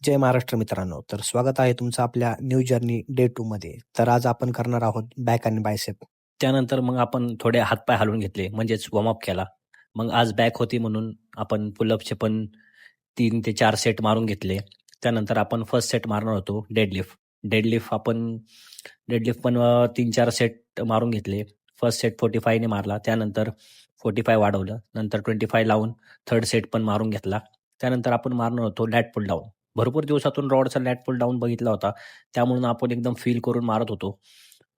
जय महाराष्ट्र मित्रांनो. तर स्वागत आहे तुमचं आपल्या न्यू जर्नी डे 2 मध्ये. तर आज आपण करणार आहोत बॅक आणि बायसेप. त्यानंतर मग आपण थोडे हातपाय हलवून घेतले, म्हणजेच वॉर्मअप केला. मग आज बॅक होती म्हणून आपण पुलअपचे पण 3 ते 4 सेट मारून घेतले. त्यानंतर आपण फर्स्ट सेट मारणार होतो डेडलिफ्ट. डेडलिफ्ट पण 3-4 सेट मारून घेतले. फर्स्ट सेट 45 ने मारला. त्यानंतर 45 वाढवलं. नंतर 25 लावून थर्ड सेट पण मारून घेतला. त्यानंतर आपण मारणार होतो लॅट पुल डाऊन. भरपूर दिवसातून रॉडचा लॅट पुल डाऊन बघितला होता. त्यामुळे आपण एकदम फील करून मारत होतो.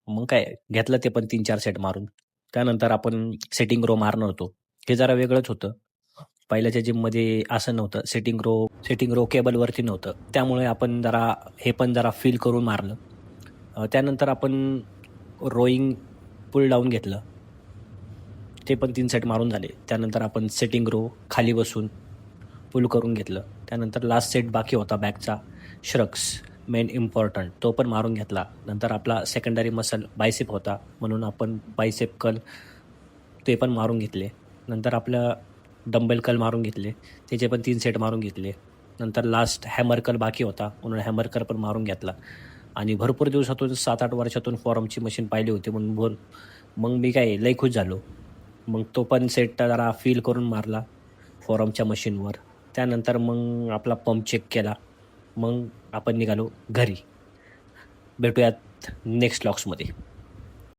मग काय घेतलं ते पण 3-4 सेट मारून. त्यानंतर आपण सेटिंग रो मारणार होतो. हे जरा वेगळंच होतं. पहिल्याच्या जिममध्ये असं नव्हतं. सेटिंग रो केबलवरती नव्हतं. त्यामुळे आपण हे पण जरा फील करून मारलं. त्यानंतर आपण रोईंग पुल डाऊन घेतलं. ते पण 3 सेट मारून झाले. त्यानंतर आपण सेटिंग रो खाली बसून पुल करून घेतलं. त्यानंतर लास्ट सेट बाकी होता बॅकचा श्रक्स मेन इम्पॉर्टंट, तो पण मारून घेतला. नंतर आपला सेकंडरी मसल बायसेप होता, म्हणून आपण बायसेप कर्ल ते पण मारून घेतले. नंतर आपलं डंबेल कर्ल मारून घेतले. त्याचे पण 3 सेट मारून घेतले. नंतर लास्ट हॅमर कर्ल बाकी होता, म्हणून हॅमर कर्ल पण मारून घेतला. आणि भरपूर दिवसातून 7-8 वर्षातून फॉरमची मशीन पाहिली होती, म्हणून मग मी काय लई खुश झालो. मग तो पण सेट जरा फील करून मारला फॉरमच्या मशीनवर. त्यानंतर मग आपला पंप चेक केला. मग आपण निघालो घरी. भेटूयात नेक्स्ट व्लॉग्समध्ये.